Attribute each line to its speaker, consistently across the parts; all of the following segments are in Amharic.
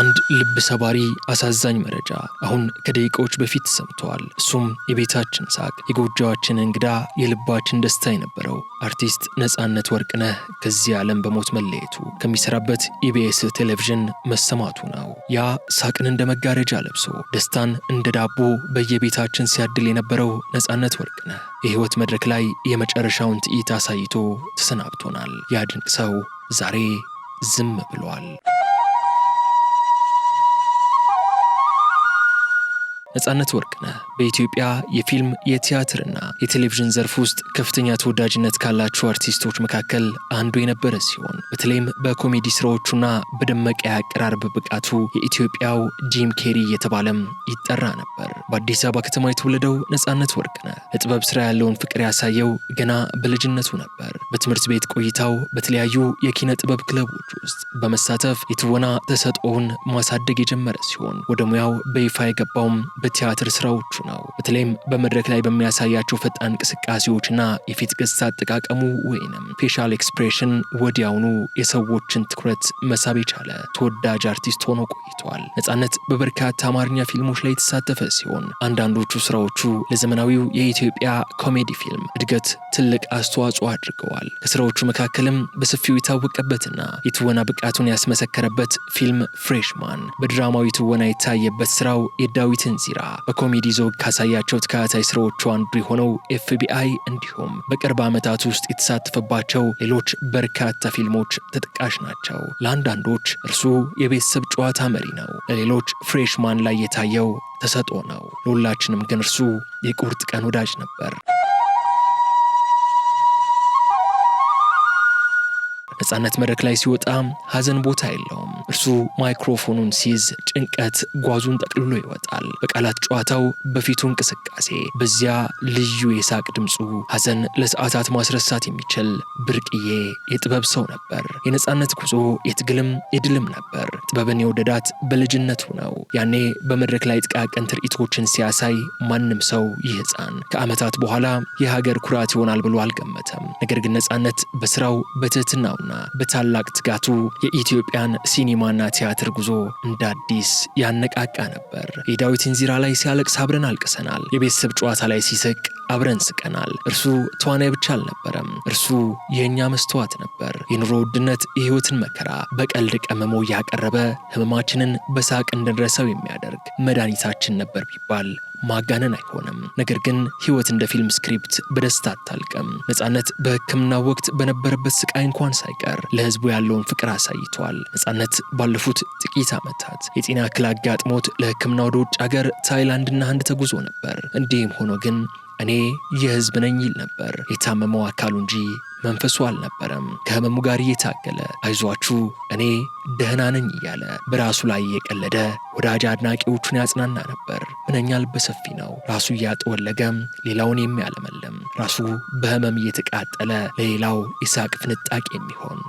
Speaker 1: አንድ ልብ ሰባሪ አሳዛኝ መረጃ አሁን ከደቂቃዎች በፊት ሰምተዋል። እሱም የቤታችን ሳቅ የጎጆአችን እንግዳ የልባችን ደስታ የነበረው አርቲስት ነጻነት ወርቅነህ ከዚህ ዓለም በሞት መለየቱ ከሚሰራበት ኢቢኤስ ቴሌቪዥን መሰማቱ ነው። ያ ሳቅን እንደ መጋረጃ ለብሶ ደስታን እንደ ዳቦ በየቤታችን ሲያድል የነበረው ነጻነት ወርቅነህ የህይወት መድረክ ላይ የመጨረሻውን ትዕይንት አሳይቶ ተሰናብቶናል። ያ ድንቅ ሰው ዛሬ ዝም ብሏል። ነጻነት ወርቅነህ በኢትዮጵያ የፊልም የቲያትርና የቴሌቪዥን ዘርፍ ውስጥ ከፍተኛ ተወዳጅነት ካላቸው አርቲስቶች መካከል አንዱ የነበረ ሲሆን በተለይም በኮሜዲ ስራዎቹና በደመቀ አቀራረብ ብቃቱ የኢትዮጵያው ጂም ኬሪ እየተባለም ይጠራ ነበር። በአዲስ አበባ ከተማ የተወለደው ነጻነት ወርቅነህ ለጥበብ ስራ ያለውን ፍቅር ያሳየው ገና በልጅነቱ ነበር። በትምህርት ቤት ቆይታው በተለያዩ የኪነ ጥበብ ክለቦች ውስጥ በመሳተፍ የትወና ተሰጥኦውን ማሳደግ የጀመረ ሲሆን ወደ ሙያው በይፋ የገባውም በቲያትር ስራዎቹ ነው። በተለይም በመድረክ ላይ በሚያሳያቸው ፈጣን እንቅስቃሴዎችና የፊት ገጽታ አጠቃቀሙ ወይንም ፌሻል ኤክስፕሬሽን ወዲያውኑ የሰዎችን ትኩረት መሳብ የቻለ ተወዳጅ አርቲስት ሆኖ ቆይቷል። ነጻነት በበርካታ አማርኛ ፊልሞች ላይ የተሳተፈ ሲሆን አንዳንዶቹ ስራዎቹ ለዘመናዊው የኢትዮጵያ ኮሜዲ ፊልም እድገት ትልቅ አስተዋጽኦ አድርገዋል። ከስራዎቹ መካከልም በሰፊው የታወቀበትና የትወና ብቃቱን ያስመሰከረበት ፊልም ፍሬሽማን፣ በድራማዊ ትወና የታየበት ስራው የዳዊትን ዚራ፣ በኮሜዲ ዞግ ካሳያቸው ተከታታይ ስራዎቹ አንዱ የሆነው ኤፍቢአይ እንዲሁም በቅርብ ዓመታት ውስጥ የተሳተፈባቸው ሌሎች በርካታ ፊልሞች ተጠቃሽ ናቸው። ለአንዳንዶች እርሱ የቤተሰብ ጨዋታ መሪ ነው፣ ለሌሎች ፍሬሽማን ላይ የታየው ተሰጥኦ ነው። ለሁላችንም ግን እርሱ የቁርጥ ቀን ወዳጅ ነበር። ነጻነት መድረክ ላይ ሲወጣ ሐዘን ቦታ የለውም። እርሱ ማይክሮፎኑን ሲይዝ ጭንቀት ጓዙን ጠቅልሎ ይወጣል። በቃላት ጨዋታው፣ በፊቱ እንቅስቃሴ፣ በዚያ ልዩ የሳቅ ድምፁ ሐዘን ለሰዓታት ማስረሳት የሚችል ብርቅዬ የጥበብ ሰው ነበር። የነጻነት ጉዞ የትግልም የድልም ነበር። ጥበብን የወደዳት በልጅነቱ ነው። ያኔ በመድረክ ላይ ጥቃቅን ትርኢቶችን ሲያሳይ ማንም ሰው ይህ ሕፃን ከዓመታት በኋላ የሀገር ኩራት ይሆናል ብሎ አልገመተም። ነገር ግን ነጻነት በስራው በትህትናው በታላቅ ትጋቱ የኢትዮጵያን ሲኒማና ቲያትር ጉዞ እንደ አዲስ ያነቃቃ ነበር። የዳዊትን ዚራ ላይ ሲያለቅስ አብረን አልቅሰናል። የቤተሰብ ጨዋታ ላይ ሲስቅ አብረን ስቀናል። እርሱ ተዋናይ ብቻ አልነበረም፣ እርሱ የእኛ መስተዋት ነበር። የኑሮ ውድነት የህይወትን መከራ በቀልድ ቀመሞ እያቀረበ ህመማችንን በሳቅ እንድንረሳው የሚያደርግ መድኃኒታችን ነበር ቢባል ማጋነን አይሆንም። ነገር ግን ህይወት እንደ ፊልም ስክሪፕት በደስታ አታልቅም። ነጻነት በሕክምና ወቅት በነበረበት ስቃይ እንኳን ሳይቀር ለህዝቡ ያለውን ፍቅር አሳይቷል። ነጻነት ባለፉት ጥቂት ዓመታት የጤና እክል አጋጥሞት ለሕክምና ወደ ውጭ ሀገር ታይላንድና ህንድ ተጉዞ ነበር። እንዲህም ሆኖ ግን እኔ የህዝብ ነኝ ይል ነበር። የታመመው አካሉ እንጂ መንፈሱ አልነበረም። ከህመሙ ጋር እየታገለ አይዟችሁ እኔ ደህና ነኝ እያለ በራሱ ላይ የቀለደ ወዳጅ አድናቂዎቹን ያጽናና ነበር። ምንኛ ልበ ሰፊ ነው። ራሱ እያጠወለገም ሌላውን የሚያለመልም፣ ራሱ በህመም እየተቃጠለ ለሌላው የሳቅ ፍንጣቂ የሚሆን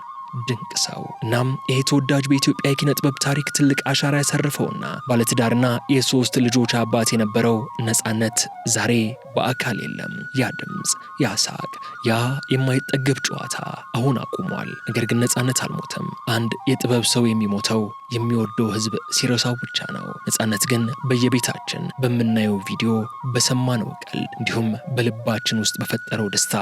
Speaker 1: ድንቅ ሰው። እናም ይሄ ተወዳጅ በኢትዮጵያ የኪነ ጥበብ ታሪክ ትልቅ አሻራ ያሳረፈውና ባለትዳርና የሶስት ልጆች አባት የነበረው ነጻነት ዛሬ በአካል የለም። ያ ድምፅ፣ ያ ሳቅ፣ ያ የማይጠገብ ጨዋታ አሁን አቁሟል። ነገር ግን ነጻነት አልሞተም። አንድ የጥበብ ሰው የሚሞተው የሚወደው ህዝብ ሲረሳው ብቻ ነው። ነጻነት ግን በየቤታችን በምናየው ቪዲዮ፣ በሰማነው ቀልድ እንዲሁም በልባችን ውስጥ በፈጠረው ደስታ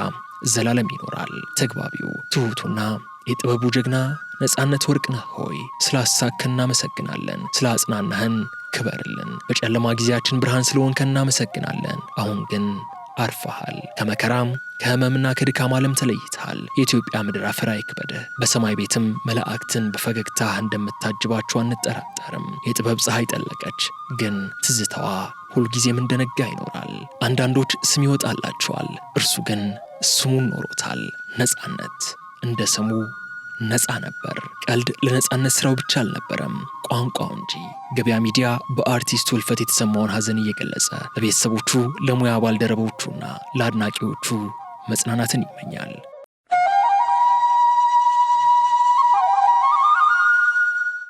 Speaker 1: ዘላለም ይኖራል። ተግባቢው፣ ትሁቱና የጥበቡ ጀግና ነጻነት ወርቅነህ ሆይ ስላሳከን እናመሰግናለን። ስላጽናናህን ክበርልን። በጨለማ ጊዜያችን ብርሃን ስለሆንከን እናመሰግናለን። አሁን ግን አርፈሃል። ከመከራም ከህመምና ከድካም ዓለም ተለይተሃል። የኢትዮጵያ ምድር አፈር አይክበድህ። በሰማይ ቤትም መላእክትን በፈገግታ እንደምታጅባቸው አንጠራጠርም። የጥበብ ፀሐይ ጠለቀች፣ ግን ትዝታዋ ሁልጊዜም እንደነጋ ይኖራል። አንዳንዶች ስም ይወጣላቸዋል፣ እርሱ ግን ስሙን ኖሮታል። ነጻነት እንደ ስሙ ነጻ ነበር። ቀልድ ለነጻነት ስራው ብቻ አልነበረም፣ ቋንቋው እንጂ። ገበያ ሚዲያ በአርቲስቱ ህልፈት የተሰማውን ሐዘን እየገለጸ ለቤተሰቦቹ፣ ለሙያ ባልደረቦቹና ለአድናቂዎቹ መጽናናትን ይመኛል።